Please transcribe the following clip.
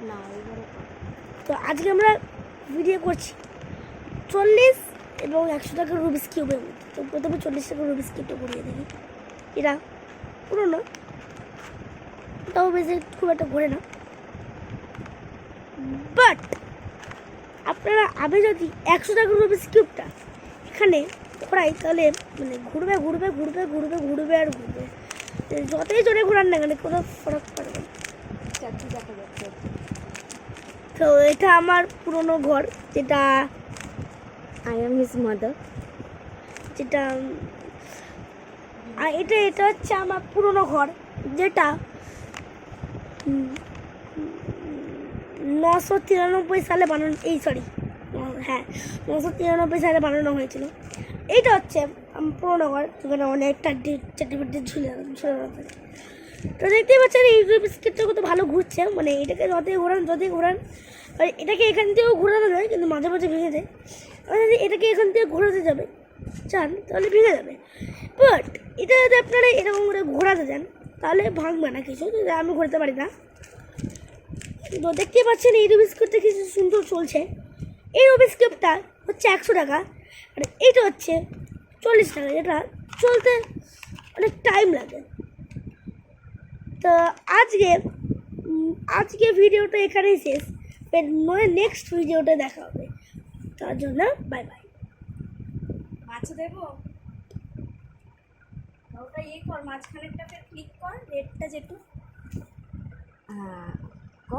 না তো আজকে আমরা ভিডিও করছি 40 এবং 100 টাকার রুবিক্স কিউবের মধ্যে। তো প্রথমে 40 টাকার রুবিক্স কিউবটা করিয়ে দেখি। এটা পুরোনো, তাও বেশি খুব একটা ঘোরে না, বাট আপনারা আমি যদি 100 টাকার রুবিক্স কিউবটা এখানে ঘোরাই তাহলে মানে ঘুরবে ঘুরবে ঘুরবে ঘুরবে ঘুরবে আর ঘুরবে, যতই জোরে ঘোরান না কেন কোনো ফরক পড়বে না। চারটি দেখা যাচ্ছে। তো এটা আমার পুরনো ঘর, যেটা আই এম হিজ মাদার। যেটা আর এটা হচ্ছে আমার পুরনো ঘর, যেটা 993 সালে বানানো, হ্যাঁ 993 সালে বানানো হয়েছিল। এইটা হচ্ছে আমার পুরনো ঘর, যেখানে অনেকটা চারটি ঝুলে থাকে। তো দেখতেই পাচ্ছেন এই বিস্কিটটা কত ভালো ঘুরছে, মানে এটাকে যতই ঘোরান আর এটাকে এখান থেকেও ঘোরানো যায়, কিন্তু মাঝে মাঝে ভেঙে যায়। আর যদি এটাকে এখান থেকে ঘোরাতে চান তাহলে ভেঙে যাবে, বাট এটা যদি আপনারা এরকম করে ঘোরাতে যান তাহলে ভাঙবে না কিছু, যদি আমি ঘোরাতে পারি না। তো দেখতেই পাচ্ছেন এই রুবিক্স কিউবটা কিছু সুন্দর চলছে। এই রুবিক্স কিউবটা হচ্ছে 100 টাকা, আর এইটা হচ্ছে 40 টাকা, যেটা চলতে অনেক টাইম লাগে। তো আজকে ভিডিওটা এখানেই শেষ, নেক্সট ভিডিওটা দেখা হবে। তার জন্য বাই বাই। মাছ দেবো ওটা কর, মাঝখানেরটা ক্লিক কর, রেডটা যেটু। হ্যাঁ